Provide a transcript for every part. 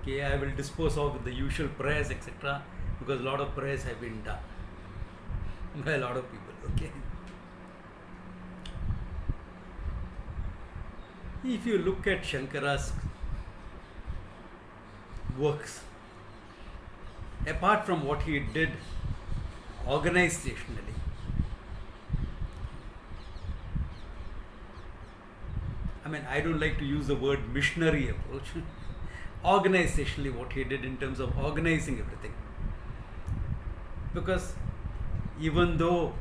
Okay, I will dispose of with the usual prayers, etc. Because a lot of prayers have been done by a lot of people. Okay. If you look at Shankara's works, apart from what he did organizationally, I mean, I don't like to use the word missionary approach. Organizationally, what he did in terms of organizing everything. Because even though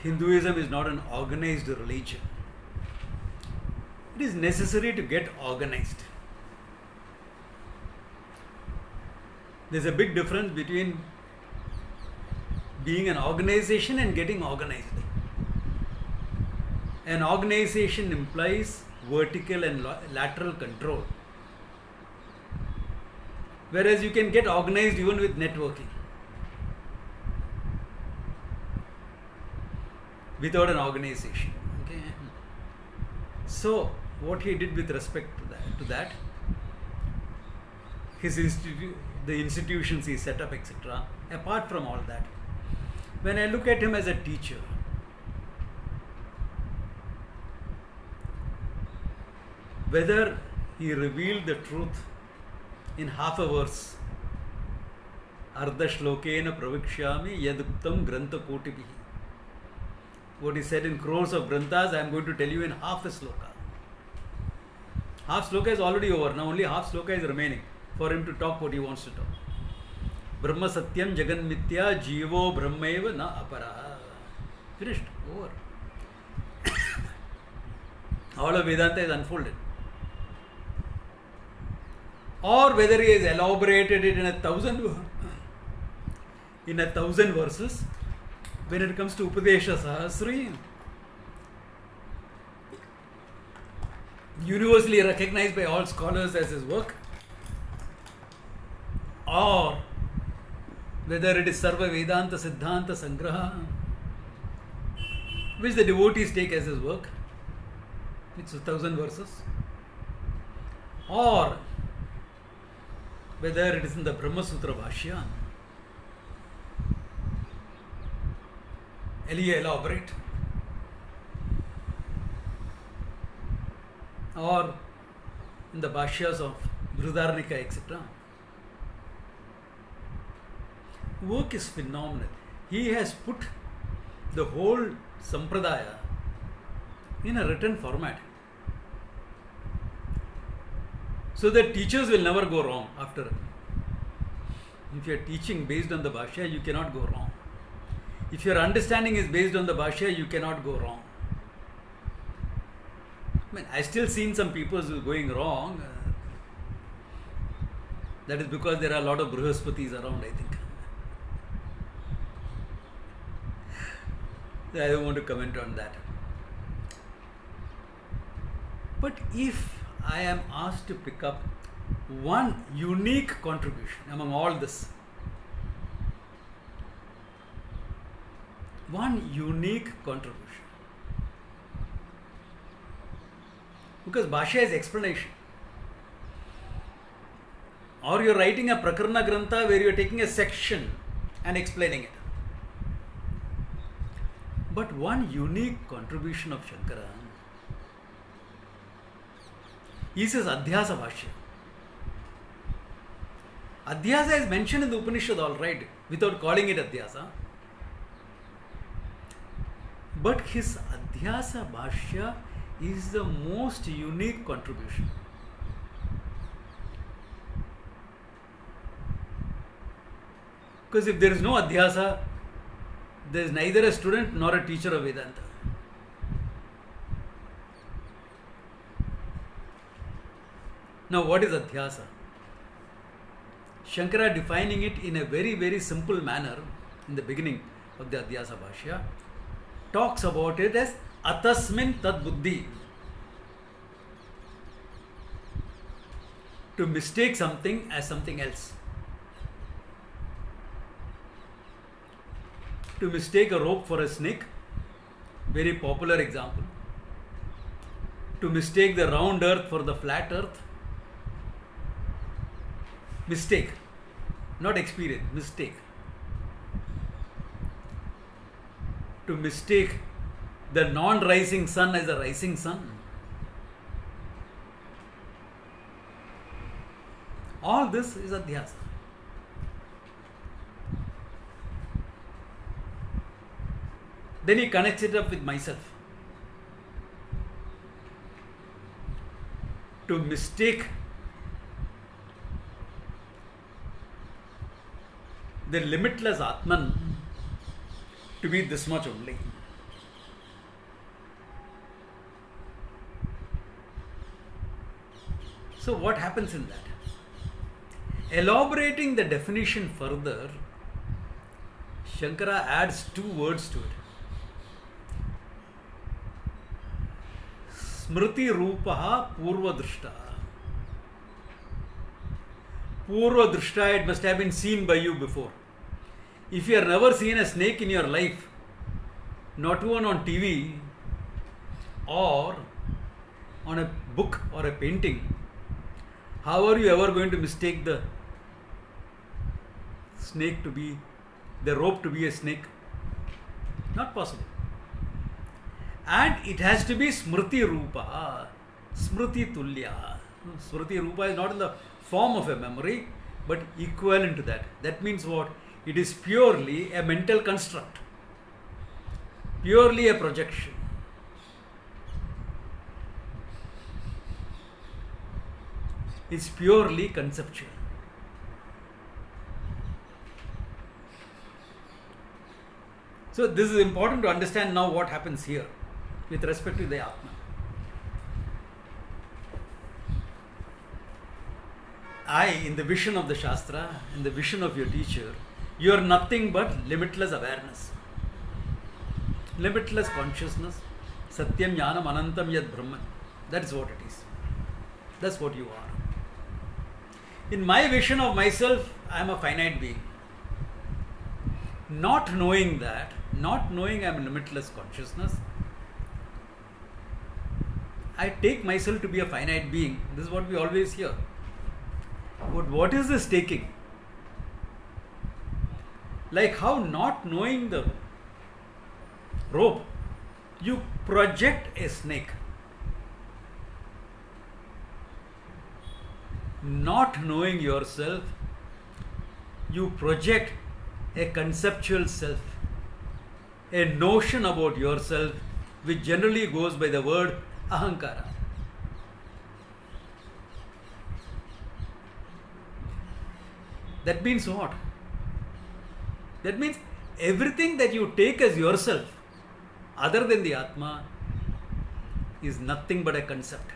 Hinduism is not an organized religion, it is necessary to get organized. There's a big difference between being an organization and getting organized. An organization implies vertical and lateral control, whereas you can get organized even with networking without an organization. Okay. So what he did with respect to that, the institutions he set up, etc. Apart from all that, when I look at him as a teacher, whether he revealed the truth in half a verse, Ardha Shlokena Pravikshami Yaduktam Grantha Kotibihi. What he said in crores of granthas, I am going to tell you in half a sloka. Half sloka is already over, now only half sloka is remaining for him to talk what he wants to talk. Brahma Satyam Jagan Mithya Jivo Brahmaiva Na Apara. Finished, over. All of Vedanta is unfolded. Or whether he has elaborated it in a thousand verses, when it comes to Upadesha Sahasri, universally recognized by all scholars as his work, or whether it is Sarva Vedanta Siddhanta Sangraha, which the devotees take as his work, it's 1,000 verses, or whether it is in the Brahma Sutra Bhashya, elaborate, or in the Bhashyas of Brihadaranyaka, etc. Work is phenomenal. He has put the whole Sampradaya in a written format, so that teachers will never go wrong after it. If you are teaching based on the Bhashya, you cannot go wrong. If your understanding is based on the Bhashya, you cannot go wrong. I mean, I still seen some people who are going wrong. That is because there are a lot of Brihaspatis around, I think. I don't want to comment on that. But if I am asked to pick up one unique contribution among all this, one unique contribution, because Bhashya is explanation, or you are writing a Prakarana Grantha where you are taking a section and explaining it. But one unique contribution of Shankara is his Adhyasa Bhashya. Adhyasa is mentioned in the Upanishad, all right, without calling it Adhyasa. But his Adhyasa Bhashya is the most unique contribution. Because if there is no Adhyasa, there is neither a student nor a teacher of Vedanta. Now, what is Adhyasa? Shankara, defining it in a very, very simple manner in the beginning of the Adhyasa Bhashya, talks about it as Atasmin Tad Buddhi. To mistake something as something else. To mistake a rope for a snake, very popular example. To mistake the round earth for the flat earth. Mistake, not experience, mistake. To mistake the non-rising sun as a rising sun. All this is adhyasa. Then he connects it up with myself. To mistake the limitless Atman to be this much only. So what happens in that? Elaborating the definition further, Shankara adds two words to it. Smriti Rupaha Purva Drishta. Purva Drishta, it must have been seen by you before. If you have never seen a snake in your life, not even on TV or on a book or a painting, how are you ever going to mistake the snake to be, the rope to be a snake? Not possible. And it has to be Smriti Rupa, Smriti Tulya. Smriti Rupa is not in the form of a memory, but equivalent to that. That means what? It is purely a mental construct, purely a projection. It's purely conceptual. So this is important to understand now what happens here with respect to the Atma. In the vision of the Shastra, in the vision of your teacher, you are nothing but limitless awareness, limitless consciousness, Satyam Jnanam Anantam Yad Brahman. That's what it is. That's what you are. In my vision of myself, I am a finite being. Not knowing that, not knowing I am limitless consciousness, I take myself to be a finite being. This is what we always hear. But what is this taking? Like how not knowing the rope, you project a snake. Not knowing yourself, you project a conceptual self, a notion about yourself which generally goes by the word ahankara. That means what? That means everything that you take as yourself, other than the Atma, is nothing but a concept.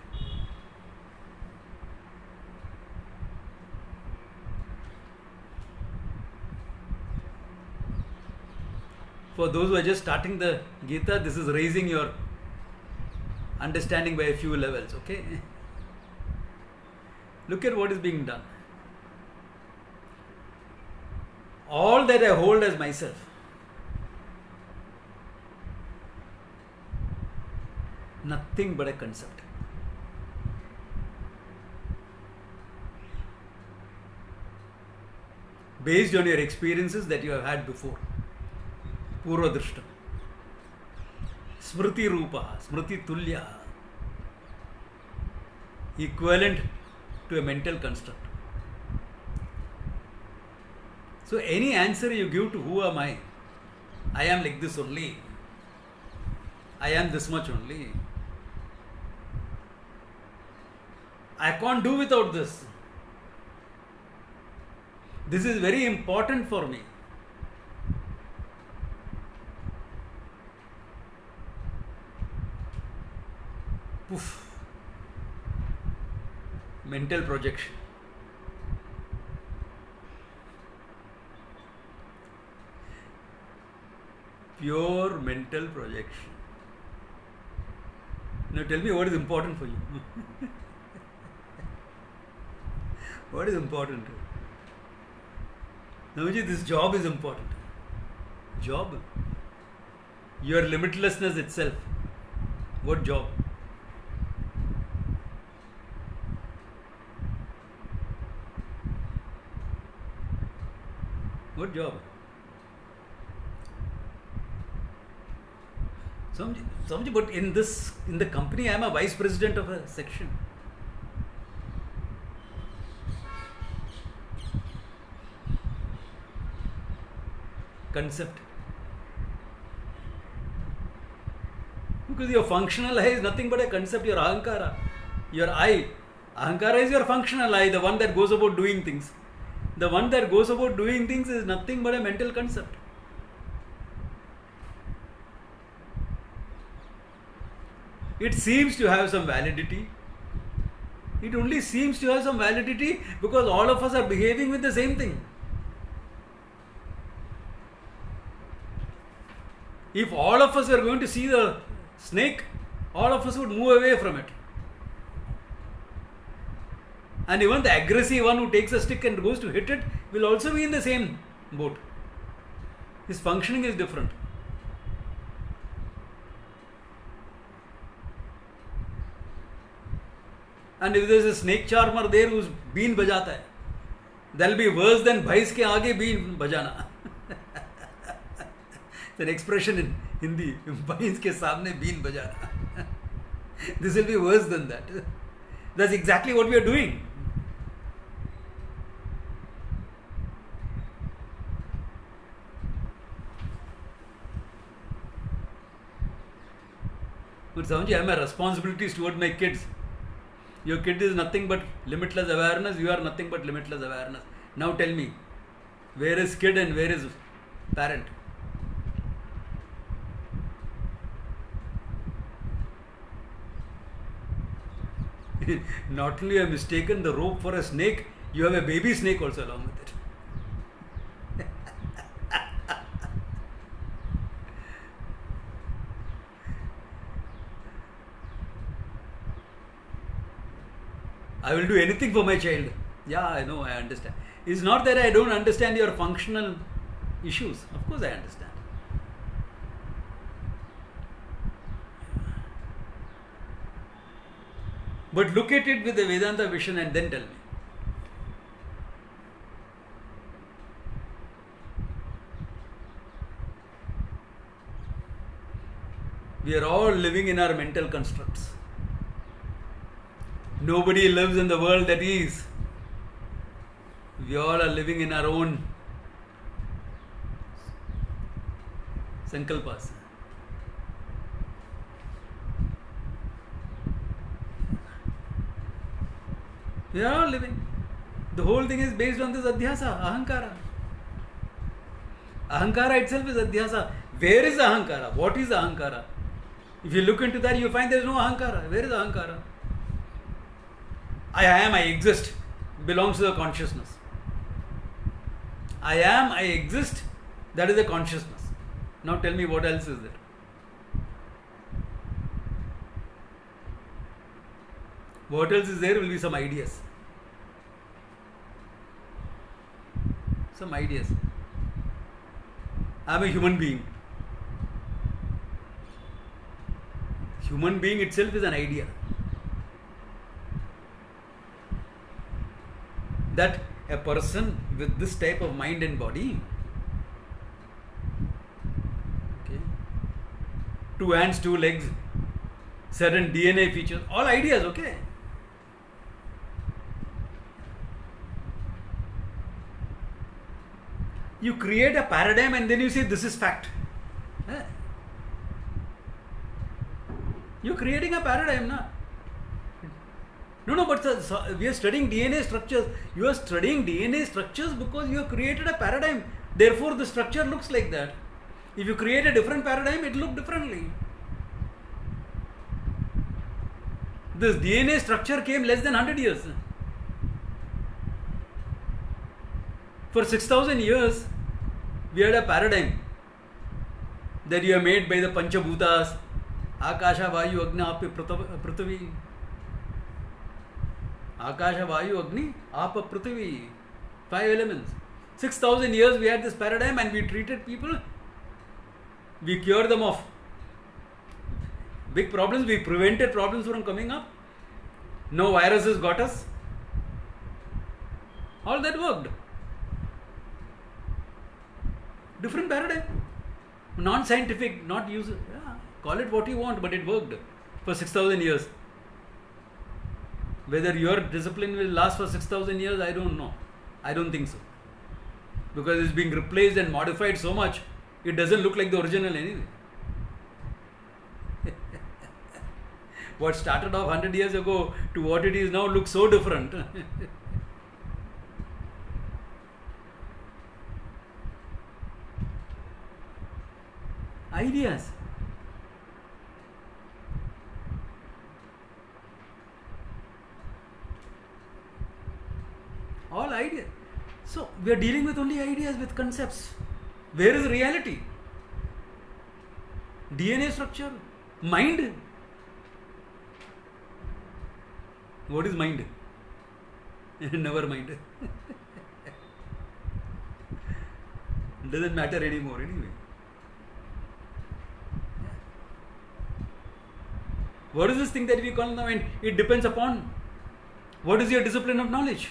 For those who are just starting the Gita, this is raising your understanding by a few levels, okay? Look at what is being done. All that I hold as myself, nothing but a concept. Based on your experiences that you have had before. Purva Drishta. Smriti Rupa, Smriti Tulya. Equivalent to a mental construct. So any answer you give to who am I am like this only. I am this much only. I can't do without this. This is very important for me. Poof. Mental projection. Pure mental projection. Now tell me what is important for you. What is important? Namaji, this job is important. Job? Your limitlessness itself. What job? Good job. Samjhi, but in the company, I am a vice president of a section. Concept. Because your functional I is nothing but a concept, your ahankara. Your I. Ahankara is your functional I, the one that goes about doing things. The one that goes about doing things is nothing but a mental concept. It seems to have some validity. It only seems to have some validity because all of us are behaving with the same thing. If all of us were going to see the snake, all of us would move away from it. And even the aggressive one who takes a stick and goes to hit it will also be in the same boat. His functioning is different. And if there is a snake charmer there who's bean bajata hai, that will be worse than bhais ke aage bean bajana. It's an expression in Hindi, bhais ke samne bean bajana. This will be worse than that. That's exactly what we are doing. But Samji, I have my responsibilities toward my kids. Your kid is nothing but limitless awareness, you are nothing but limitless awareness. Now tell me, where is kid and where is parent? Not only you have mistaken the rope for a snake, you have a baby snake also along with it. I will do anything for my child. Yeah, I know, I understand. It's not that I don't understand your functional issues. Of course I understand. But look at it with the Vedanta vision and then tell me. We are all living in our mental constructs. Nobody lives in the world that is. We all are living in our own sankalpas. We are all living. The whole thing is based on this adhyasa, ahankara. Ahankara itself is adhyasa. Where is ahankara? What is ahankara? If you look into that, you find there is no ahankara. Where is ahankara? I am, I exist, belongs to the consciousness. I am, I exist, that is the consciousness. Now tell me what else is there. What else is there will be some ideas. Some ideas. I am a human being. Human being itself is an idea. That a person with this type of mind and body, okay, 2 hands, 2 legs, certain DNA features, all ideas, okay. You create a paradigm and then you say this is fact. You're creating a paradigm, na? No, but we are studying DNA structures. You are studying DNA structures because you have created a paradigm. Therefore, the structure looks like that. If you create a different paradigm, it looks differently. This DNA structure came less than 100 years. For 6,000 years, we had a paradigm that you are made by the Panchabhutas, Akasha, Vayu, Agni, Apa, Prithvi. Akasha, Vayu, Agni, Apa, Prithvi. 5 elements. 6,000 years we had this paradigm and we treated people. We cured them of big problems. We prevented problems from coming up. No viruses got us. All that worked. Different paradigm. Non-scientific, not user. Yeah, call it what you want, but it worked for 6,000 years. Whether your discipline will last for 6,000 years, I don't know. I don't think so. Because it's being replaced and modified so much, it doesn't look like the original anyway. What started off 100 years ago to what it is now looks so different. Ideas. All ideas. So we are dealing with only ideas, with concepts. Where is reality? DNA structure? Mind? What is mind? Never mind. Doesn't matter anymore anyway. What is this thing that we call the mind? It depends upon what is your discipline of knowledge.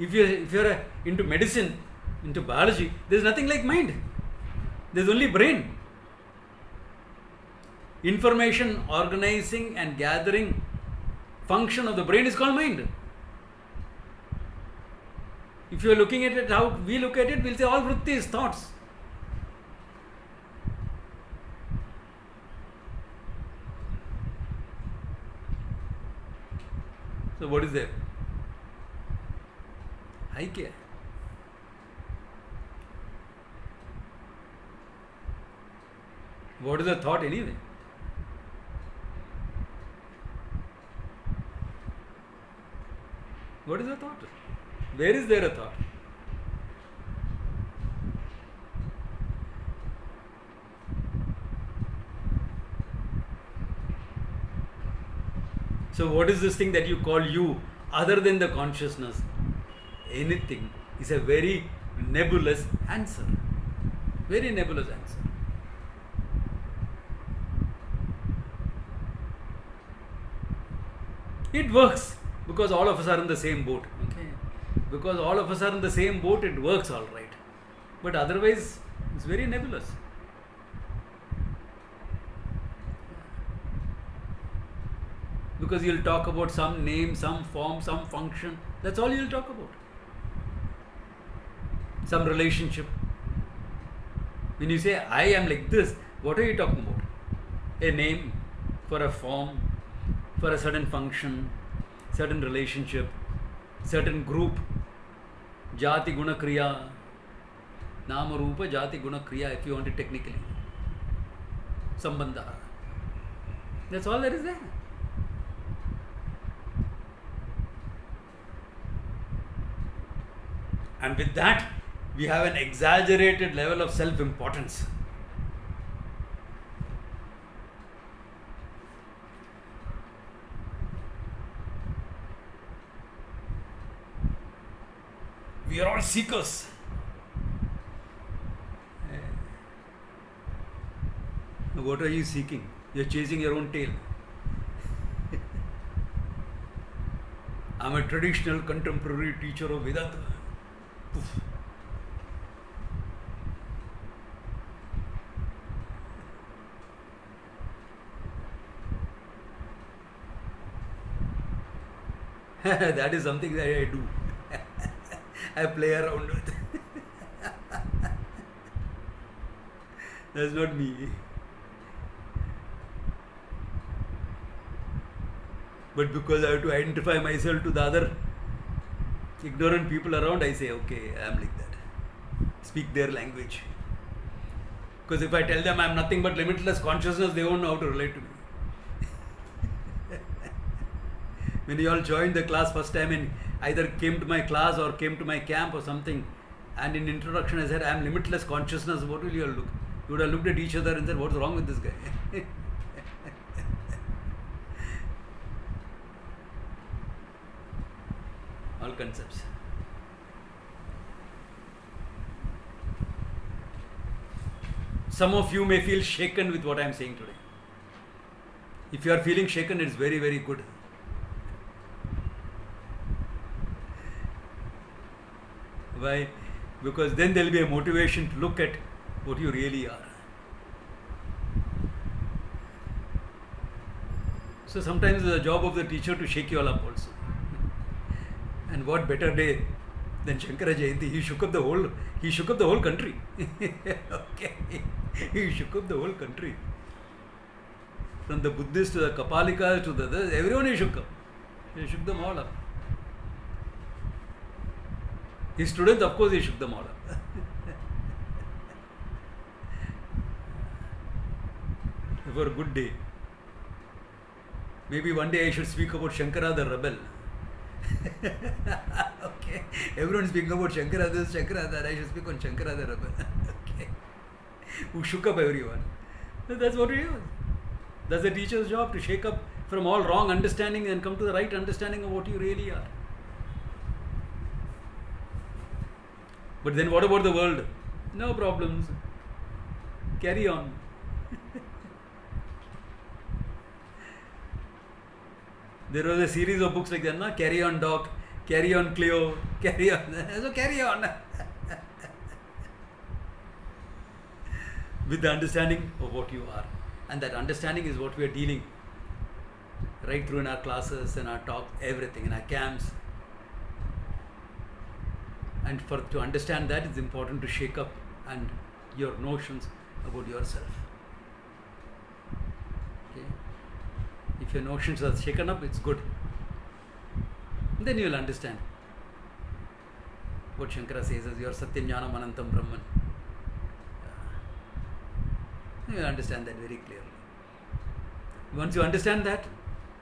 If you're into medicine, into biology, there's nothing like mind. There's only brain. Information organizing and gathering function of the brain is called mind. If you're looking at it how we look at it, we'll say all vrittis, thoughts. So what is there? I क्या है? What is a thought anyway? What is a thought? Where is there a thought? So what is this thing that you call you other than the consciousness? Anything is a very nebulous answer. Very nebulous answer. It works because all of us are in the same boat. Okay. Because all of us are in the same boat, it works all right. But otherwise, it's very nebulous. Because you'll talk about some name, some form, some function. That's all you'll talk about. Some relationship. When you say, I am like this, what are you talking about? A name for a form, for a certain function, certain relationship, certain group. Jati guna kriya. Nama rupa jati guna kriya, if you want it technically. Sambandha. That's all there is there. And with that, we have an exaggerated level of self-importance. We are all seekers. What are you seeking? You're chasing your own tail. I'm a traditional contemporary teacher of Vedanta. Poof. That is something that I do. I play around with. That's not me. But because I have to identify myself to the other ignorant people around, I say, okay, I am like that. Speak their language. Because if I tell them I am nothing but limitless consciousness, they won't know how to relate to me. When you all joined the class first time and either came to my class or came to my camp or something, and in introduction I said, I am limitless consciousness, what will you all look? You would have looked at each other and said, what's wrong with this guy? All concepts. Some of you may feel shaken with what I am saying today. If you are feeling shaken, it's very, very good. Why? because then there will be a motivation to look at what you really are. So sometimes it's the job of the teacher to shake you all up also. And what better day than Shankara Jayanti? He shook up the whole country. Okay. He shook up the whole country. From the Buddhists to the Kapalikas to the others, everyone he shook up. He shook them all up. His students, of course, he shook them all up. For a good day. Maybe one day I should speak about Shankara the rebel. Okay. Everyone speaking about Shankara this, Shankara that. I should speak on Shankara the rebel. Okay. Who shook up everyone. That's what he was. That's the teacher's job, to shake up from all wrong understanding and come to the right understanding of what you really are. But then what about the world? No problems. Carry on. There was a series of books like that, na? Carry on Doc, Carry on Cleo, Carry on. So carry on. With the understanding of what you are. And that understanding is what we are dealing right through in our classes, in our talks, everything, in our camps. And to understand that, it's important to shake up and your notions about yourself. Okay? If your notions are shaken up, it's good. Then you will understand what Shankara says as your Satyam Jnanam Anantam Brahman. You will understand that very clearly. Once you understand that,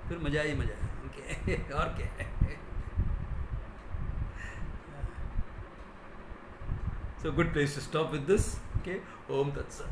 फिर मजा ही मजा है. Okay? और क्या? So good place to stop with this. Okay? Om Tat Sat.